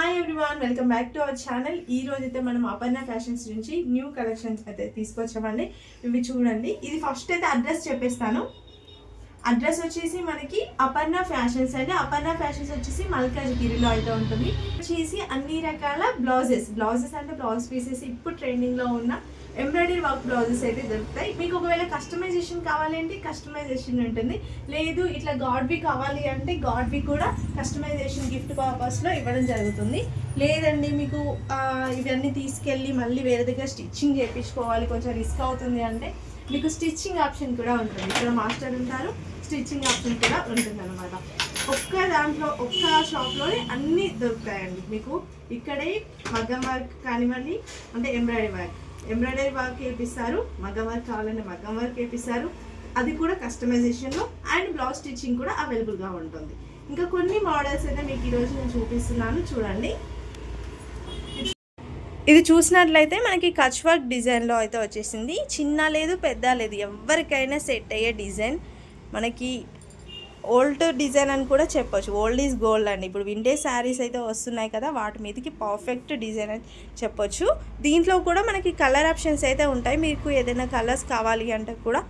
Hi everyone, welcome back to our channel. ఈ రోజు అయితే మనం అపర్ణ ఫ్యాషన్స్ నుంచి న్యూ కలెక్షన్స్ అయితే తీసుకొచ్చామండి. ఇవి చూడండి. ఇది ఫస్ట్ అయితే అడ్రస్ చెప్పేస్తాను. అడ్రస్ వచ్చేసి మనకి అపర్ణ ఫ్యాషన్స్ అండి. అపర్ణ ఫ్యాషన్స్ వచ్చేసి మల్కాజ్గిరిలో అయితే ఉంటుంది. వచ్చేసి అన్ని రకాల బ్లౌజెస్ అంటే బ్లౌజ్ పీసెస్ ఇప్పుడు ట్రెండింగ్లో ఉన్న ఎంబ్రాయిడరీ వర్క్ బ్లౌజెస్ అయితే దొరుకుతాయి. మీకు ఒకవేళ కస్టమైజేషన్ కావాలంటే కస్టమైజేషన్ ఉంటుంది, లేదు ఇట్లా గాడ్వి కావాలి అంటే గాడ్వి కూడా కస్టమైజేషన్ గిఫ్ట్ పర్పస్లో ఇవ్వడం జరుగుతుంది. లేదండి మీకు ఇవన్నీ తీసుకెళ్ళి మళ్ళీ వేరే దగ్గర స్టిచ్చింగ్ చేయించుకోవాలి, కొంచెం రిస్క్ అవుతుంది అంటే మీకు స్టిచ్చింగ్ ఆప్షన్ కూడా ఉంటుంది. ఇక్కడ మాస్టర్ ఉంటారు, స్టిచ్చింగ్ ఆప్షన్ కూడా ఉంటుంది అనమాట. ఒక్క షాప్లోనే అన్నీ దొరుకుతాయండి మీకు. ఇక్కడే మగ్గం వర్క్ కానివ్వండి, అంటే ఎంబ్రాయిడరీ వర్క్ వేపిస్తారు, మగ్గం వర్క్ కావాలంటే మగ్గం వర్క్ వేపిస్తారు, అది కూడా కస్టమైజేషన్లో, అండ్ బ్లౌజ్ స్టిచ్చింగ్ కూడా అవైలబుల్గా ఉంటుంది. ఇంకా కొన్ని మోడల్స్ అయితే మీకు ఈరోజు నేను చూపిస్తున్నాను, చూడండి. ఇది చూసినట్లయితే మనకి కచ్ వర్క్ డిజైన్లో అయితే వచ్చేసింది. చిన్న లేదు పెద్ద లేదు, ఎవరికైనా సెట్ అయ్యే డిజైన్. మనకి ఓల్డ్ డిజైన్ అని కూడా చెప్పొచ్చు. ఓల్డ్ ఈజ్ గోల్డ్ అండి. ఇప్పుడు వింటేజ్ శారీస్ అయితే వస్తున్నాయి కదా, వాటి మీదకి పర్ఫెక్ట్ డిజైన్ అని చెప్పొచ్చు. దీంట్లో కూడా మనకి కలర్ ఆప్షన్స్ అయితే ఉంటాయి. మీకు ఏదైనా కలర్స్ కావాలి అంటే కూడా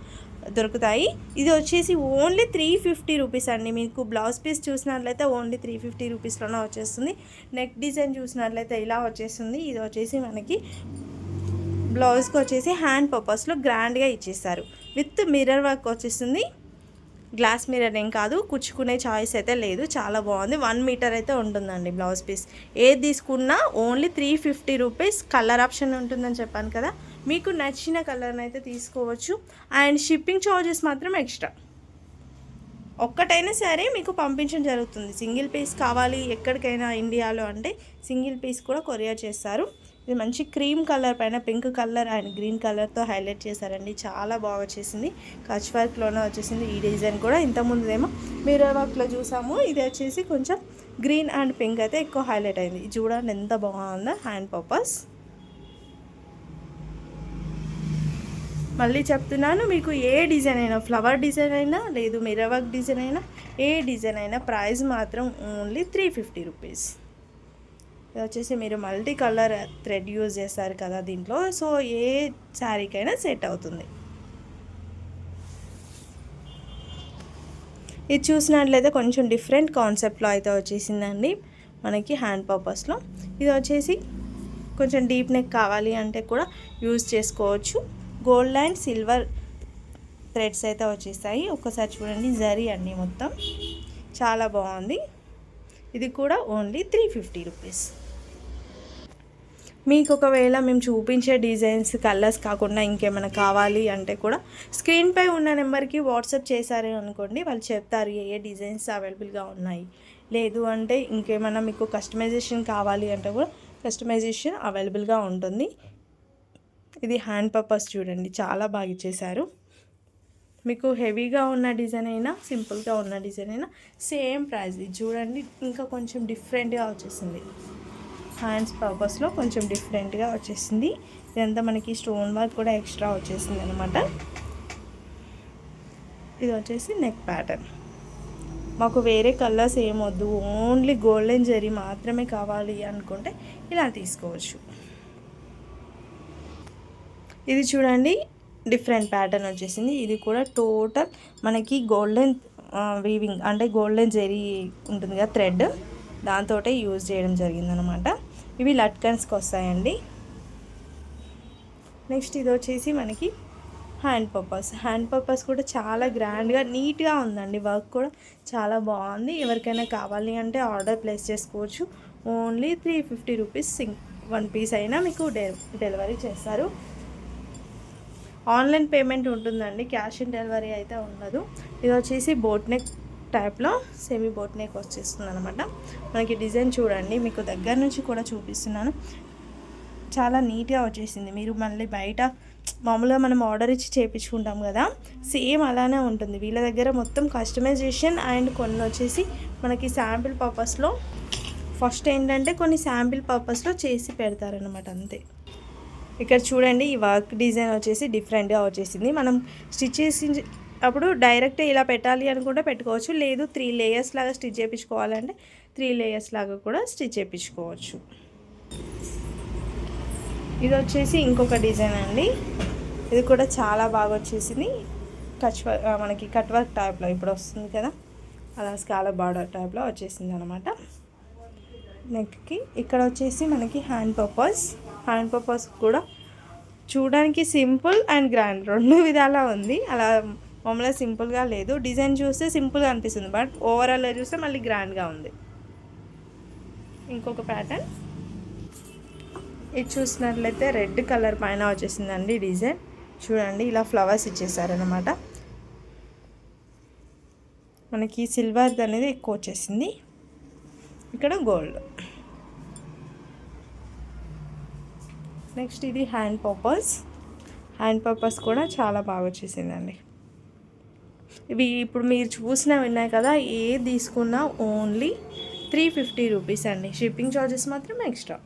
దొరుకుతాయి. ఇది వచ్చేసి ఓన్లీ 350 రూపీస్ అండి. మీకు బ్లౌజ్ పీస్ చూసినట్లయితే ఓన్లీ 350 రూపీస్లోనే వచ్చేస్తుంది. నెక్ డిజైన్ చూసినట్లయితే ఇలా వచ్చేస్తుంది. ఇది వచ్చేసి మనకి బ్లౌజ్కి వచ్చేసి హ్యాండ్ పర్పస్లో గ్రాండ్గా ఇచ్చేస్తారు. విత్ మిర్రర్ వర్క్ వచ్చేస్తుంది. గ్లాస్ మిర్రర్ ఏం కాదు, కుచ్చుకునే చాయిస్ అయితే లేదు. చాలా బాగుంది. 1 మీటర్ అయితే ఉంటుందండి బ్లౌజ్ పీస్. ఏది తీసుకున్నా ఓన్లీ 350 రూపీస్. కలర్ ఆప్షన్ ఉంటుందని చెప్పాను కదా, మీకు నచ్చిన కలర్ని అయితే తీసుకోవచ్చు. అండ్ షిప్పింగ్ ఛార్జెస్ మాత్రం ఎక్స్ట్రా. ఒక్కటైనా సరే మీకు పంపించడం జరుగుతుంది. సింగిల్ పీస్ కావాలి ఎక్కడికైనా ఇండియాలో అంటే సింగిల్ పీస్ కూడా కొరియర్ చేస్తారు. ఇది మంచి క్రీమ్ కలర్ పైన పింక్ కలర్ అండ్ గ్రీన్ కలర్తో హైలైట్ చేశారండి. చాలా బాగా వచ్చేసింది. కచ్ వర్క్లోనే వచ్చేసింది. ఈ డిజైన్ కూడా ఇంతకుముందేమో మిర్రర్ వర్క్లో చూసాము. ఇది వచ్చేసి కొంచెం గ్రీన్ అండ్ పింక్ అయితే ఎక్కువ హైలైట్ అయింది. ఇది చూడండి ఎంత బాగుందో. Hand purpose. మళ్ళీ చెప్తున్నాను, మీకు ఏ డిజైన్ అయినా, ఫ్లవర్ డిజైన్ అయినా లేదు మిర్రర్ వర్క్ డిజైన్ అయినా, ఏ డిజైన్ అయినా ప్రైస్ మాత్రం ఓన్లీ 350 రూపీస్. ఇది వచ్చేసి మీరు మల్టీ కలర్ థ్రెడ్ యూజ్ చేస్తారు కదా దీంట్లో, సో ఏ శారీకైనా సెట్ అవుతుంది. ఇది చూసినట్లయితే కొంచెం డిఫరెంట్ కాన్సెప్ట్లో అయితే వచ్చేసిందండి మనకి హ్యాండ్ పర్పస్లో. ఇది వచ్చేసి కొంచెం డీప్ నెక్ కావాలి అంటే కూడా యూజ్ చేసుకోవచ్చు. గోల్డ్ అండ్ సిల్వర్ థ్రెడ్స్ అయితే వచ్చేస్తాయి. ఒక్కసారి చూడండి, జరీ అండి మొత్తం. చాలా బాగుంది. ఇది కూడా ఓన్లీ 350 రూపీస్. మీకు ఒకవేళ మేము చూపించే డిజైన్స్ కలర్స్ కాకుండా ఇంకేమైనా కావాలి అంటే కూడా స్క్రీన్పై ఉన్న నెంబర్కి వాట్సాప్ చేశారు అనుకోండి, వాళ్ళు చెప్తారు ఏ డిజైన్స్ అవైలబుల్గా ఉన్నాయి. లేదు అంటే ఇంకేమైనా మీకు కస్టమైజేషన్ కావాలి అంటే కూడా కస్టమైజేషన్ అవైలబుల్గా ఉంటుంది. ఇది హ్యాండ్ పర్పస్ చూడండి, చాలా బాగా ఇచ్చేశారు. మీకు హెవీగా ఉన్న డిజైన్ అయినా సింపుల్గా ఉన్న డిజైన్ అయినా సేమ్ ప్రైస్. ఇది చూడండి, ఇంకా కొంచెం డిఫరెంట్గా వచ్చేసింది. హ్యాండ్స్ పర్పస్లో కొంచెం డిఫరెంట్గా వచ్చేసింది. ఇదంతా మనకి స్టోన్ వర్క్ కూడా ఎక్స్ట్రా వచ్చేసింది అనమాట. ఇది వచ్చేసి నెక్ ప్యాటర్న్. మాకు వేరే కలర్స్ ఏమొద్దు, ఓన్లీ గోల్డెన్ జరీ మాత్రమే కావాలి అనుకుంటే ఇలా తీసుకోవచ్చు. ఇది చూడండి, డిఫరెంట్ ప్యాటర్న్ వచ్చేసింది. ఇది కూడా టోటల్ మనకి గోల్డెన్ వీవింగ్ అంటే గోల్డెన్ జరీ ఉంటుంది కదా థ్రెడ్, దాంతో యూజ్ చేయడం జరిగిందనమాట. ఇవి లట్కన్స్కి వస్తాయండి. నెక్స్ట్ ఇది వచ్చేసి మనకి హ్యాండ్ పర్పస్ కూడా చాలా గ్రాండ్గా నీట్గా ఉందండి. వర్క్ కూడా చాలా బాగుంది. ఎవరికైనా కావాలి అంటే ఆర్డర్ ప్లేస్ చేసుకోవచ్చు. Only 350 rupees. 1 పీస్ అయినా మీకు డెలివరీ చేస్తారు. ఆన్లైన్ పేమెంట్ ఉంటుందండి, క్యాష్ ఆన్ డెలివరీ అయితే ఉండదు. ఇది వచ్చేసి బోట్ నెక్ టైప్లో సెమీ బోట్ నెక్ వచ్చేస్తుంది అనమాట. మనకి డిజైన్ చూడండి, మీకు దగ్గర నుంచి కూడా చూపిస్తున్నాను. చాలా నీట్గా వచ్చేసింది. మీరు మళ్ళీ బయట మామూలుగా మనం ఆర్డర్ ఇచ్చి చేయించుకుంటాం కదా, సేమ్ అలానే ఉంటుంది. వీళ్ళ దగ్గర మొత్తం కస్టమైజేషన్ అండ్ కొన్ని వచ్చేసి మనకి శాంపిల్ పర్పస్లో, ఫస్ట్ ఏంటంటే కొన్ని శాంపిల్ పర్పస్లో చేసి పెడతారనమాట, అంతే. ఇక్కడ చూడండి, ఈ వర్క్ డిజైన్ వచ్చేసి డిఫరెంట్గా వచ్చేసింది. మనం స్టిచ్ చేసి అప్పుడు డైరెక్ట్ ఇలా పెట్టాలి అనుకుంటే పెట్టుకోవచ్చు, లేదు 3 లేయర్స్ లాగా స్టిచ్ చేయించుకోవాలంటే 3 లేయర్స్ లాగా కూడా స్టిచ్ చేయించుకోవచ్చు. ఇది వచ్చేసి ఇంకొక డిజైన్ అండి. ఇది కూడా చాలా బాగా వచ్చేసింది. మనకి కట్ వర్క్ టైప్లో ఇప్పుడు వస్తుంది కదా, అలా స్కాలప్ బార్డర్ టైప్లో వచ్చేసింది అనమాట. నెక్కి ఇక్కడ వచ్చేసి మనకి హ్యాండ్ పర్పస్ కూడా చూడడానికి సింపుల్ అండ్ గ్రాండ్ 2 విధాలా ఉంది. అలా మామూలుగా సింపుల్గా లేదు. డిజైన్ చూస్తే సింపుల్గా అనిపిస్తుంది, బట్ ఓవరాల్గా చూస్తే మళ్ళీ గ్రాండ్గా ఉంది. ఇంకొక ప్యాటర్న్ ఇది చూసినట్లయితే రెడ్ కలర్ పైన వచ్చేసిందండి డిజైన్. చూడండి, ఇలా ఫ్లవర్స్ ఇచ్చేసారనమాట. మనకి సిల్వర్ది అనేది ఎక్కువ వచ్చేసింది, ఇక్కడ గోల్డ్. నెక్స్ట్ ఇది హ్యాండ్ పర్పస్ కూడా చాలా బాగా వచ్చేసిందండి. ఇవి ఇప్పుడు మీరు చూసినవి ఉన్నాయి కదా, ఏ తీసుకున్నా ఓన్లీ 350 రూపీస్ అండి. షిప్పింగ్ ఛార్జెస్ మాత్రం ఎక్స్ట్రా.